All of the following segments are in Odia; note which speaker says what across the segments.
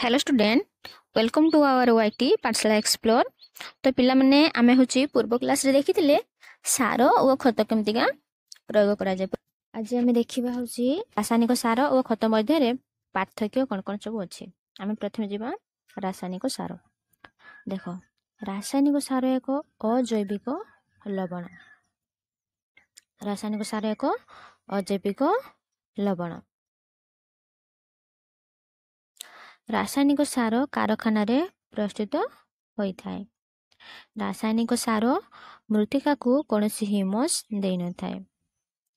Speaker 1: Hello student welcome to our YT Pathshala explore. तो पिला माने आमे होची पूर्व क्लास रे देखिथिले सार और खत केमतिका प्रयोग करा जाय। आज आमे देखिबा होची रासायनिक सार और खत मध्य रे पार्थक्य कोन कोन सब अछि। आमे प्रथमे जिबा रासायनिक सार। देखो रासायनिक सार एक अजैविक लवण। रासायनिक सार एक अजैविक लवण। रासायनिक सार कारखाना रे प्रस्तुत होइथाय। रासायनिक सार मृत्तिका को कौनसी हिमस दे न थाए।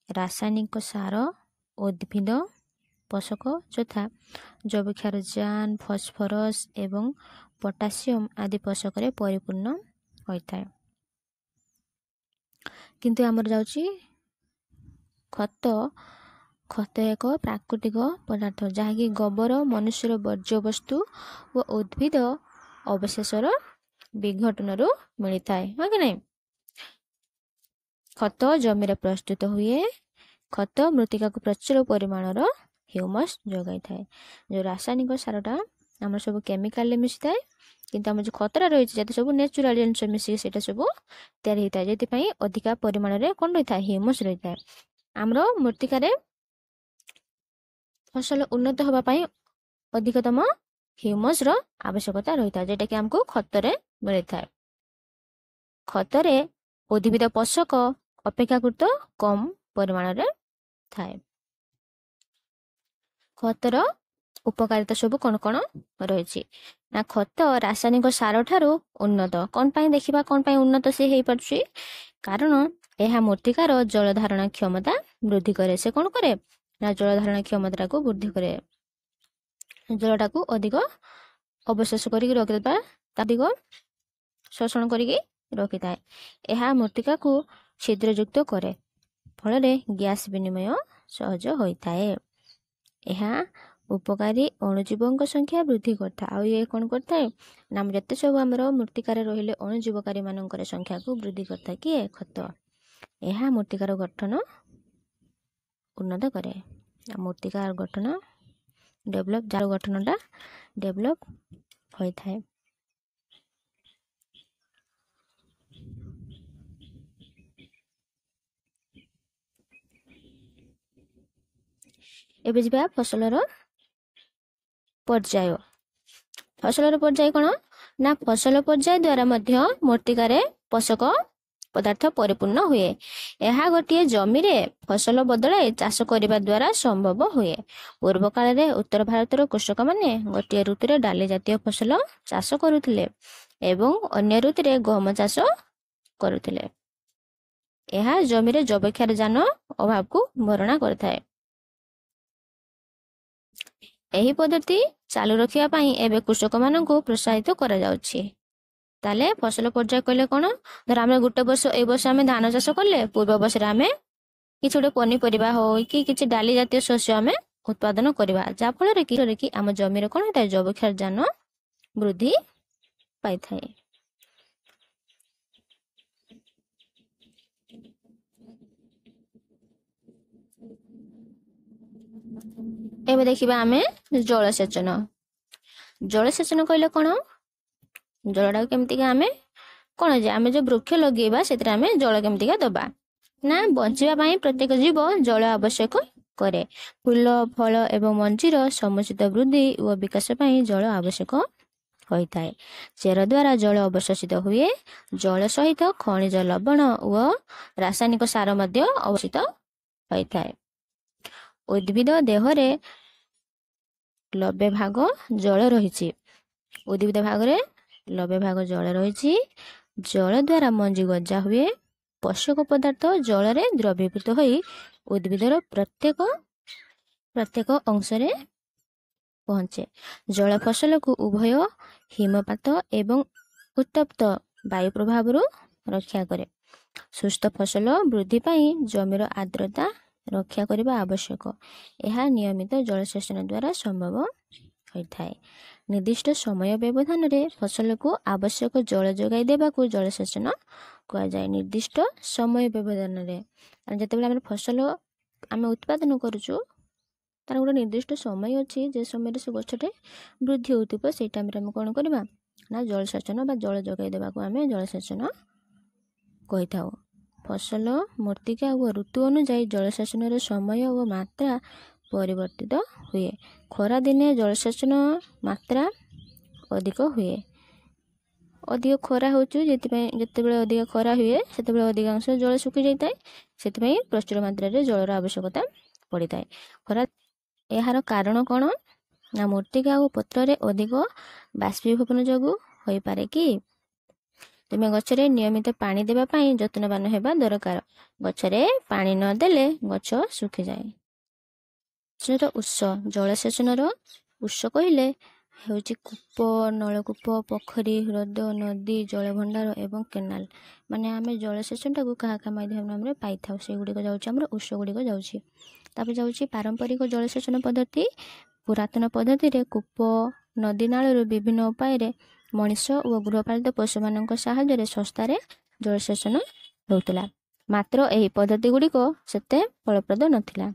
Speaker 1: रासायनिक सार उद्भिद पोषक यथा जैविक फॉस्फोरस एवं पोटासियम आदि पोषक रे परिपूर्ण होइथाय। किंतु हमर जाउची खत खत एक प्राकृतिक पदार्थ जहाँकि गोबर मनुष्यर वर्ज्य वस्तु व उद्भिद अवशेषर विघटन मिलता है कि नहीं। खत जमीन प्रस्तुत हुए। खत मृत्तिका को प्रचुर परिमाण ह्यूमस जगाई थाए। जो रासायनिक सारटा आम सब केमिकाल मिसी थाए किंतु आम जो खतरा रही है सब नेचुराल जिन मिसिक से सब तैयारी होता है। जे अधिका परिमाण में कौन रही है ह्यूमस रही है। आमर मृत्तिका फसल उन्नत होगा अधिकतम ह्यूमस रो आवश्यकता रही है जेटा कि हमको खतरे मिलता है। खतरे उद्भिद पोषक अपेक्षाकृत कम परिमाण रे थाए। खतर उपकारिता सब कौन कौन रही ना खत रासायनिक सार ठारू उन्नत कौन पाई देखिबा कौन पाई उन्नत से हेई परछि कारण यह मृत्तिकार जल धारण क्षमता वृद्धि करे। से कौन करे ना जल धारण क्षमता को वृद्धि करे। जलटा को अधिक अवशेष करके रखिदेबा अधिक शोषण करके रखि थाए। यह मृत्तिका को छिद्रयुक्त करे फल गैस विनिमय सहज होता है। यह उपकारी अणुजीवों संख्या वृद्धि करता है। ये कौन करता है ना जिते सब आम मृत्तिकार रहिले अणुजीवकारी मान संख्या को वृद्धि करता है किए खत। यह मृत्तिकार गठन उन्नत करे। मृत्तिकार गठन डेभलप जार गठनटा डेभलप होता है। एबे जिबा फसलर पर्याय। फसलर पर्याय कौन ना फसल पर्याय द्वारा मध्य मृत्तिकारे पोषक पदार्थ परिपूर्ण हुए। यह गोटे जमी रे फसल बदल चाष करने द्वारा संभव हुए। पूर्व काल रे उत्तर भारतर कृषक माने गोटे ऋतु रे डाली जातीय फसल चाष करुथिले एवं अन्य ऋतु रे गहम चाष करुथिले। यह जमी रे जैविक अभाव को भरणा करथाय। एही पद्धति चालू रखिया पाई एबे कृषक माननकु प्रोत्साहित करा जाउछि। ताले फसल पर्याय कहले कोन धर आमे गुटे वर्ष ए वर्ष आमे धान चाष करले पूर्व वर्ष रे आमे किछ गोटे पनीपरिबा हो कि किछ डाली जातीय शस्य आमे उत्पादन करबा जा फल रे कि आम जमी रे कोन होता जैविक वृद्धि पाई थाए। एबे देखिबा आमे जलसेचन। जलसेचन कहले कोन जलडा केमति का आमे कोन जे आमे जो वृक्ष लगेबा सेतरा आमे जल केमति का दबा ना बंचिबा पई प्रत्येक जीव जल आवश्यक करे। फूल फल एवं मंजीर समुचित वृद्धि व विकास पई जल आवश्यक होता है। चेर द्वारा जल अवशोषित हुए। जल सहित खनिज लवण व रासायनिक सार मध्य अवशोषित होता है। उद्भिद देहरे 90 भाग जल रही। उद्भिद भाग रे 90 भाग जल रही। जल द्वारा मंजी गजा हुए। पोषक पदार्थ जल रे द्रवीभूत होई उद्भिदर प्रत्येक अंश रे पहुंचे। जल फसल को उभय हिमपात एवं उत्तप्त वायु प्रभाव रक्षा करे। सुस्थ फसल वृद्धि पाई जमीर आर्द्रता रक्षा करने आवश्यक। यह नियमित जलसेचन द्वारा संभव होता है। निर्दिष्ट समय व्यवधान रे फसल को आवश्यक जल जोगाई देबा को जलसेचन कहा जाए। निर्दिष्ट समय व्यवधान रे जते बेला हम फसल आमे उत्पादन करूछु ତାର ଗୋଟେ ନିର୍ଦ୍ଦିଷ୍ଟ ସମୟ ଅଛି ଯେ ସମୟରେ ସେ ଗଛଟେ ବୃଦ୍ଧି ହେଉଥିବ। ସେଇ ଟାଇମ୍ରେ ଆମେ କ'ଣ କରିବା ନା ଜଳସେଚନ ବା ଜଳ ଯୋଗାଇ ଦେବାକୁ ଆମେ ଜଳସେଚନ କହିଥାଉ। ଫସଲ ମୂର୍ତ୍ତିକା ଓ ଋତୁ ଅନୁଯାୟୀ ଜଳସେଚନର ସମୟ ଓ ମାତ୍ରା ପରିବର୍ତ୍ତିତ ହୁଏ। ଖରାଦିନେ ଜଳସେଚନ ମାତ୍ରା ଅଧିକ ହୁଏ। ଅଧିକ ଖରା ହେଉଛି ଯେତେବେଳେ ଅଧିକ ଖରା ହୁଏ ସେତେବେଳେ ଅଧିକାଂଶ ଜଳ ଶୁଖି ଯାଇଥାଏ। ସେଥିପାଇଁ ପ୍ରଚୁର ମାତ୍ରାରେ ଜଳର ଆବଶ୍ୟକତା ପଡ଼ିଥାଏ। ଏହାର କାରଣ କ'ଣ ନା ମୂର୍ତ୍ତିକା ଓ ପତ୍ରରେ ଅଧିକ ବାଷ୍ପୀଭବନ ଯୋଗୁଁ ହୋଇପାରେ କି? ତୁମେ ଗଛରେ ନିୟମିତ ପାଣି ଦେବା ପାଇଁ ଯତ୍ନବାନ ହେବା ଦରକାର। ଗଛରେ ପାଣି ନଦେଲେ ଗଛ ଶୁଖିଯାଏ। ଉତ୍ସ ଜଳସେଚନର ଉତ୍ସ କହିଲେ ହେଉଛି କୂପ, ନଳକୂପ, ପୋଖରୀ, ହ୍ରଦ, ନଦୀ, ଜଳଭଣ୍ଡାର ଏବଂ କେନାଲ। ମାନେ ଆମେ ଜଳସେଚନଟାକୁ କାହା କାହା ମାଧ୍ୟମରେ ପାଇଥାଉ ସେଗୁଡ଼ିକ ଯାଉଛି ଆମର ଉତ୍ସ ଗୁଡ଼ିକ ଯାଉଛି। ତାପରେ ଯାଉଛି ପାରମ୍ପରିକ ଜଳସେଚନ ପଦ୍ଧତି। ପୁରାତନ ପଦ୍ଧତିରେ କୂପ, ନଦୀ, ନାଳରୁ ବିଭିନ୍ନ ଉପାୟରେ ମଣିଷ ଓ ଗୃହପାଳିତ ପଶୁମାନଙ୍କ ସାହାଯ୍ୟରେ ଶସ୍ତାରେ ଜଳସେଚନ ହେଉଥିଲା। ମାତ୍ର ଏହି ପଦ୍ଧତି ଗୁଡ଼ିକ ସେତେ ଫଳପ୍ରଦ ନଥିଲା।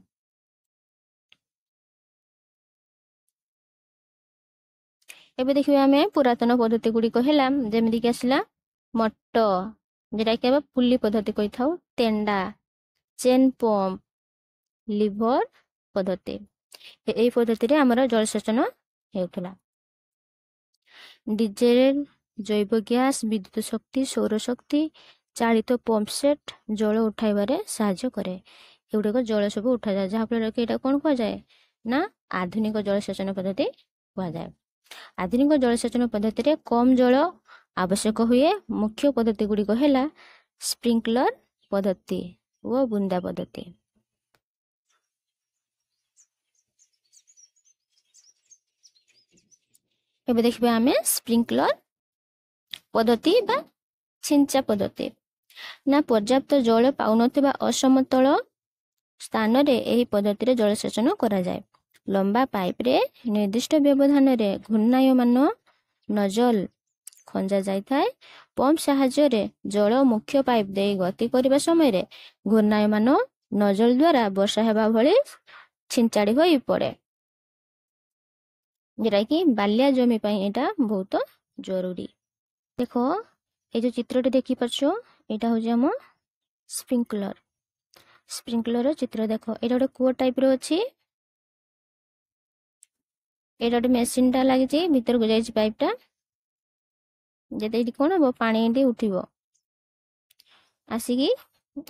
Speaker 1: ଏବେ ଦେଖିବା ଆମେ ପୁରାତନ ପଦ୍ଧତି ଗୁଡ଼ିକ ହେଲା ଯେମିତିକି ଆସିଲା ମଟ, ଯେଉଁଟାକି ଆମେ ପୁଲି ପଦ୍ଧତି କହିଥାଉ, ତେଣ୍ଡା, ଚେନ୍ ପମ୍ପ, ଲିଭର ପଦ୍ଧତି। ଏହି ପଦ୍ଧତିରେ ଆମର ଜଳସେଚନ ହେଉଥିଲା। ଡିଜେଲ, ଜୈବ ଗ୍ୟାସ, ବିଦ୍ୟୁତ ଶକ୍ତି, ସୌରଶକ୍ତି ଚାଳିତ ପମ୍ପ ସେଟ୍ ଜଳ ଉଠାଇବାରେ ସାହାଯ୍ୟ କରେ। ଏଗୁଡ଼ିକ ଜଳ ସବୁ ଉଠାଯାଏ, ଯାହାଫଳରେ କି ଏଇଟା କ'ଣ କୁହାଯାଏ ନା ଆଧୁନିକ ଜଳସେଚନ ପଦ୍ଧତି କୁହାଯାଏ। ଆଧୁନିକ ଜଳସେଚନ ପଦ୍ଧତିରେ କମ୍ ଜଳ ଆବଶ୍ୟକ ହୁଏ। ମୁଖ୍ୟ ପଦ୍ଧତି ଗୁଡ଼ିକ ହେଲା ସ୍ପ୍ରିଙ୍କଲର ପଦ୍ଧତି ଓ ବୁନ୍ଦା ପଦ୍ଧତି। ଏବେ ଦେଖିବା ଆମେ ସ୍ପ୍ରିଙ୍କଲର ପଦ୍ଧତି ବା ଛିଞ୍ଚା ପଦ୍ଧତି। ନା ପର୍ଯ୍ୟାପ୍ତ ଜଳ ପାଉନଥିବା ଅସମତଳ ସ୍ଥାନରେ ଏହି ପଦ୍ଧତିରେ ଜଳସେଚନ କରାଯାଏ। ଲମ୍ବା ପାଇପରେ ନିର୍ଦ୍ଦିଷ୍ଟ ବ୍ୟବଧାନରେ ଘୂର୍ଣ୍ଣାୟମାନ ନଜଲ ଖଞ୍ଜା ଯାଇଥାଏ। ପମ୍ପ ସାହାଯ୍ୟରେ ଜଳ ମୁଖ୍ୟ ପାଇପ ଦେଇ ଗତି କରିବା ସମୟରେ ଘୂର୍ଣ୍ଣାୟମାନ ନଜଲ ଦ୍ୱାରା ବର୍ଷା ହେବା ଭଳି ଛିଞ୍ଚାଡ଼ି ହୋଇ ପଡ଼େ, ଯେଉଁଟାକି ବାଲିଆ ଜମି ପାଇଁ ଏଇଟା ବହୁତ ଜରୁରୀ। ଦେଖ এই যে চিত্রটি ଦେଖିପାରୁଛ ଏଇଟା ହେଉଛି ଆମ ସ୍ପ୍ରିଙ୍କଲର ଚିତ୍ର। ଦେଖ ଏଇଟା ଗୋଟେ କୂଅ ଟାଇପ୍ର ଅଛି। ଏଇଟା ଗୋଟେ ମେସିନ୍ଟା ଲାଗିଛି, ଭିତରକୁ ଯାଇଛି ପାଇପ୍ଟା। ଯେତେ ଏଇଠି କ'ଣ ହବ ପାଣି ଏଠି ଉଠିବ ଆସିକି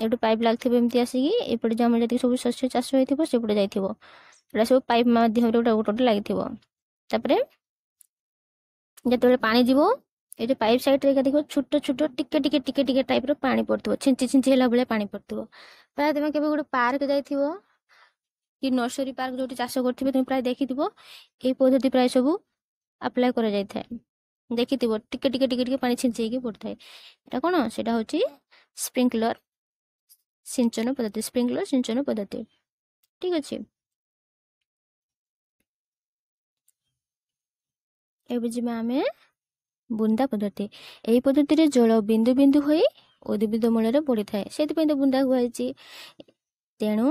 Speaker 1: ଏଠୁ ପାଇପ୍ ଲାଗିଥିବ ଏମିତି ଆସିକି ଏପଟେ ଯେ ଆମର ଯେତିକି ସବୁ ଶସ୍ୟ ଚାଷ ହୋଇଥିବ ସେପଟେ ଯାଇଥିବ। ଏଇଟା ସବୁ ପାଇପ୍ ମାଧ୍ୟମରେ ଗୋଟେ ଲାଗିଥିବ। ତାପରେ ଯେତେବେଳେ ପାଣି ଯିବ এই যে ପାଇପ୍ ସାଇଡ୍ରେ ଦେଖିବ ଛୋଟ ଛୋଟ ଟିକେ ଟିକେ ଟିକେ ଟିକେ ଟାଇପ୍ର ପାଣି ପଡ଼ୁଥିବ, ଛିଞ୍ଚି ଛିଞ୍ଚି ହେଲା ଭଳିଆ ପାଣି ପଡ଼ୁଥିବ। ପ୍ରାୟ ତୁମେ କେବେ ଗୋଟେ ପାର୍କ ଯାଇଥିବ କି ନର୍ସରୀ ପାର୍କ ଯେଉଁଠି ଚାଷ କରିଥିବେ ତୁମେ ପ୍ରାୟ ଦେଖିଥିବ এই ପଦ୍ଧତି ପ୍ରାୟ ସବୁ ଆପ୍ଲାଏ କରାଯାଇଥାଏ। ଦେଖିଥିବ ଟିକେ ଟିକେ ଟିକେ ଟିକେ ପାଣି ଛିଞ୍ଚି ହେଇକି ପଡ଼ୁଥାଏ। এটা କ'ଣ ସେଟା ହେଉଛି ସ୍ପ୍ରିଙ୍କଲର ସିଞ୍ଚନ ପଦ୍ଧତି। ଠିକ ଅଛି। ଏବେ ଯିବା ଆମେ ବୁନ୍ଦା ପଦ୍ଧତି। ଏହି ପଦ୍ଧତିରେ ଜଳ ବିନ୍ଦୁ ବିନ୍ଦୁ ହୋଇ ଉଦ୍ଭିଦ ମୂଳରେ ପଡ଼ିଥାଏ, ସେଥିପାଇଁ ତ ବୁନ୍ଦା କୁହାଯାଇଛି। ତେଣୁ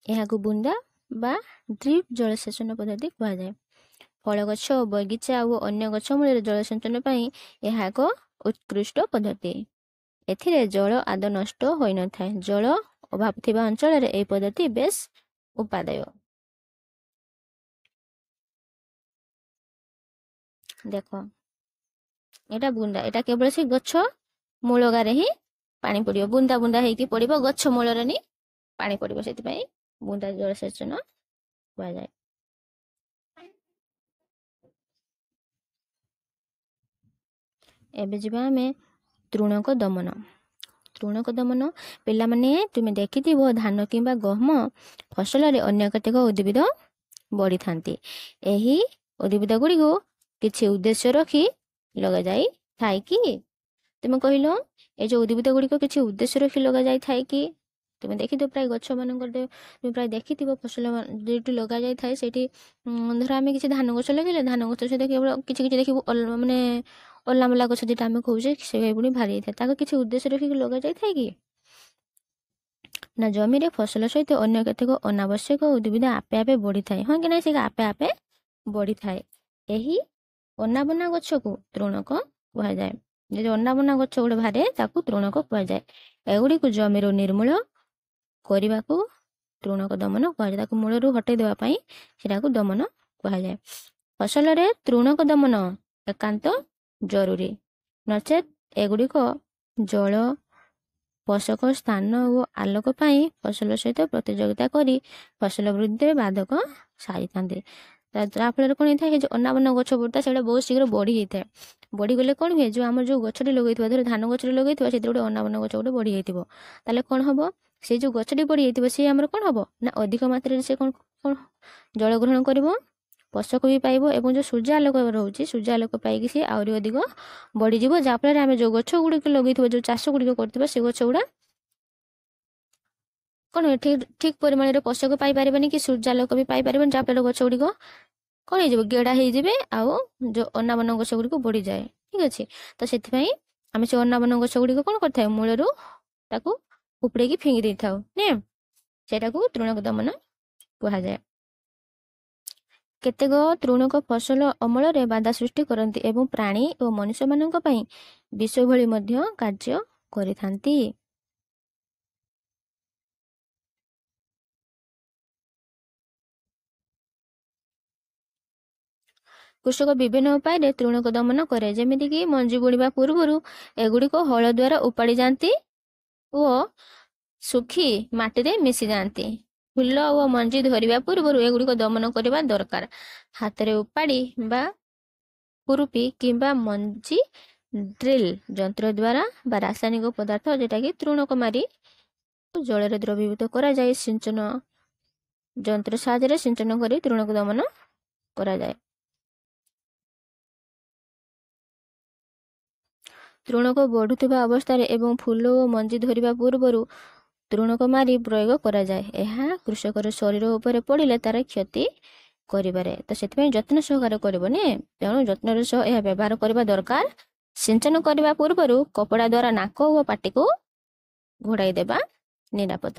Speaker 1: ଏହାକୁ ବୁନ୍ଦା ବା ଡ୍ରିପ୍ ଜଳସେଚନ ପଦ୍ଧତି କୁହାଯାଏ। ଫଳ ଗଛ, ବଗିଚା ଓ ଅନ୍ୟ ଗଛ ମୂଳରେ ଜଳସେଚନ ପାଇଁ ଏହା ଏକ ଉତ୍କୃଷ୍ଟ ପଦ୍ଧତି। ଏଥିରେ ଜଳ ଆଦୌ ନଷ୍ଟ ହୋଇନଥାଏ। ଜଳ ଅଭାବ ଥିବା ଅଞ୍ଚଳରେ ଏହି ପଦ୍ଧତି ବେଶ ଉପାଦେୟ। ଦେଖ ଏଇଟା ବୁନ୍ଦା, ଏଇଟା କେବଳ ସେ ଗଛ ମୂଳଗାରେ ହିଁ ପାଣି ପଡ଼ିବ, ବୁନ୍ଦା ବୁନ୍ଦା ହେଇକି ପଡ଼ିବ, ଗଛ ମୂଳରେ ହିଁ ପାଣି ପଡ଼ିବ, ସେଥିପାଇଁ ବୁନ୍ଦା ଜଳସେଚନ କୁହାଯାଏ। ଏବେ ଯିବା ଆମେ ତୃଣକ ଦମନ। ପିଲାମାନେ ତୁମେ ଦେଖିଥିବ ଧାନ କିମ୍ବା ଗହମ ଫସଲରେ ଅନ୍ୟ କେତେକ ଉଦ୍ଭିଦ ବଢ଼ିଥାନ୍ତି। ଏହି ଉଦ୍ଭିଦ ଗୁଡ଼ିକୁ କିଛି ଉଦ୍ଦେଶ୍ୟ ରଖି ଲଗାଯାଇଥାଏ କି? ତୁମେ କହିଲ ଏ ଯେଉଁ ଉଦ୍ଭିଦ ଗୁଡ଼ିକ କିଛି ଉଦ୍ଦେଶ୍ୟ ରଖି ଲଗାଯାଇଥାଏ କି? ତୁମେ ଦେଖିଥିବ ପ୍ରାୟ ଗଛମାନଙ୍କରେ ତୁମେ ପ୍ରାୟ ଦେଖିଥିବ ଫସଲ ଯେଉଁଠି ଲଗାଯାଇଥାଏ ସେଇଠି ଧର ଆମେ କିଛି ଧାନ ଗଛ ଲଗାଇଲେ ଧାନ ଗଛ ସହିତ କେବଳ କିଛି କିଛି ଦେଖିବୁ ମାନେ ଅଲାମଲା ଗଛ ଯେଟା ଆମେ କହୁଛେ ସେ ପୁଣି ବାହାରି ଯାଇଥାଏ, ତାକୁ କିଛି ଉଦ୍ଦେଶ୍ୟ ରଖିକି ଲଗାଯାଇଥାଏ କି? ନା ଜମିରେ ଫସଲ ସହିତ ଅନ୍ୟ କେତେକ ଅନାବଶ୍ୟକ ଉଦ୍ଭିଦ ଆପେ ଆପେ ବଢିଥାଏ। ହଁ କି ନାହିଁ, ସେ ଆପେ ଆପେ ବଢିଥାଏ। ଏହି ଅନାବନା ଗଛକୁ ତୃଣକ କୁହାଯାଏ। ଯଦି ଅନାବନା ଗଛ ଗୋଟେ ବାହାରେ ତାକୁ ତୃଣକ କୁହାଯାଏ। ଏଗୁଡ଼ିକୁ ଜମିରୁ ନିର୍ମୂଳ କରିବାକୁ ତୃଣକ ଦମନ କୁହାଯାଏ। ତାକୁ ମୂଳରୁ ହଟେଇ ଦେବା ପାଇଁ ସେଟାକୁ ଦମନ କୁହାଯାଏ। ଫସଲରେ ତୃଣକ ଦମନ ଏକାନ୍ତ ଜରୁରୀ, ନଚେତ୍ ଏଗୁଡ଼ିକ ଜଳ, ପୋଷକ ସ୍ଥାନ ଓ ଆଲୋକ ପାଇଁ ଫସଲ ସହିତ ପ୍ରତିଯୋଗିତା କରି ଫସଲ ବୃଦ୍ଧିରେ ବାଧକ ସାରିଥାନ୍ତି। ଯାହାଫଳରେ କ'ଣ ହେଇଥାଏ, ଯେଉଁ ଅନାବନା ଗଛ ବଢ଼ିଥାଏ ସେଇଟା ବହୁତ ଶୀଘ୍ର ବଢ଼ି ହେଇଥାଏ। ବଢ଼ିଗଲେ କ'ଣ ହୁଏ, ଯେଉଁ ଆମର ଯେଉଁ ଗଛଟି ଲଗେଇଥିବା, ଧର ଧାନ ଗଛଟି ଲଗେଇଥିବା, ସେଥିରେ ଗୋଟେ ଅନାବନା ଗଛ ଗୋଟେ ବଢ଼ି ଯାଇଥିବ, ତାହେଲେ କ'ଣ ହେବ, ସେ ଯେଉଁ ଗଛଟି ବଢ଼ି ଯାଇଥିବ ସିଏ ଆମର କ'ଣ ହେବ ନା ଅଧିକ ମାତ୍ରାରେ ସେ କ'ଣ କ'ଣ ଜଳ ଗ୍ରହଣ କରିବ, ପୋଷକ ବି ପାଇବ, ଏବଂ ଯେଉଁ ସୂର୍ଯ୍ୟ ଆଲୋକ ରହୁଛି ସୂର୍ଯ୍ୟ ଆଲୋକ ପାଇକି ସିଏ ଆହୁରି ଅଧିକ ବଢ଼ିଯିବ। ଯାହାଫଳରେ ଆମେ ଯେଉଁ ଗଛ ଗୁଡ଼ିକ ଲଗେଇଥିବା, ଯେଉଁ ଚାଷ ଗୁଡ଼ିକ କରିଥିବା, ସେ ଗଛ ଗୁଡ଼ା କ'ଣ ଠିକ୍ ପରିମାଣରେ ପୋଷକ ପାଇପାରିବନି କି ସୂର୍ଯ୍ୟାଲୋକ ବି ପାଇପାରିବନି। ଯାହାଫଳରେ ଗଛ ଗୁଡ଼ିକ କ'ଣ ହେଇଯିବ, ଗେଡ଼ା ହେଇଯିବେ, ଆଉ ଯେଉଁ ଅନାବନା ଗଛ ଗୁଡ଼ିକ ବଢ଼ିଯାଏ। ଠିକ୍ ଅଛି, ତ ସେଥିପାଇଁ ଆମେ ସେ ଅନାବନା ଗଛ ଗୁଡ଼ିକ କ'ଣ କରିଥାଉ, ମୂଳରୁ ତାକୁ ଉପଡ଼େଇକି ଫିଙ୍ଗି ଦେଇଥାଉ ନେ, ସେଇଟାକୁ ତୃଣକ ଦମନ କୁହାଯାଏ। କେତେକ ତୃଣକ ଫସଲ ଅମଳରେ ବାଧା ସୃଷ୍ଟି କରନ୍ତି ଏବଂ ପ୍ରାଣୀ ଓ ମନୁଷ୍ୟମାନଙ୍କ ପାଇଁ ବିଷ ଭଳି ମଧ୍ୟ କାର୍ଯ୍ୟ କରିଥାନ୍ତି। କୃଷକ ବିଭିନ୍ନ ଉପାୟରେ ତୃଣକ ଦମନ କରେ, ଯେମିତିକି ମଞ୍ଜି ବୁଣିବା ପୂର୍ବରୁ ଏଗୁଡ଼ିକ ହଳ ଦ୍ୱାରା ଉପାଡ଼ି ଯାଆନ୍ତି ଓ ଶୁଖି ମାଟିରେ ମିଶି ଯାଆନ୍ତି। ଫୁଲ ଓ ମଞ୍ଜି ଧରିବା ପୂର୍ବରୁ ଏଗୁଡ଼ିକ ଦମନ କରିବା ଦରକାର। ହାତରେ ଉପାଡ଼ି ବା କୁରୁପି କିମ୍ବା ମଞ୍ଜି ଡ୍ରିଲ୍ ଯନ୍ତ୍ର ଦ୍ୱାରା ବା ରାସାୟନିକ ପଦାର୍ଥ ଯେଟାକି ତୃଣକ ମାରି ଜଳରେ ଦ୍ରବୀଭୂତ କରାଯାଏ, ସିଞ୍ଚନ ଯନ୍ତ୍ର ସାହାଯ୍ୟରେ ସିଞ୍ଚନ କରି ତୃଣକ ଦମନ କରାଯାଏ। ତୃଣକ ବଢୁଥିବା ଅବସ୍ଥାରେ ଏବଂ ଫୁଲ ଓ ମଞ୍ଜି ଧରିବା ପୂର୍ବରୁ ତୃଣକ ମାରି ପ୍ରୟୋଗ କରାଯାଏ। ଏହା କୃଷକର ଶରୀର ଉପରେ ପଡ଼ିଲେ ତାର କ୍ଷତି କରିପାରେ, ତ ସେଥିପାଇଁ ଯତ୍ନ ସହକାରେ କରିବନି, ତେଣୁ ଯତ୍ନର ସହ ଏହା ବ୍ୟବହାର କରିବା ଦରକାର। ସିଞ୍ଚନ କରିବା ପୂର୍ବରୁ କପଡ଼ା ଦ୍ୱାରା ନାକ ଓ ପାଟିକୁ ଘୋଡ଼ାଇ ଦେବା ନିରାପଦ।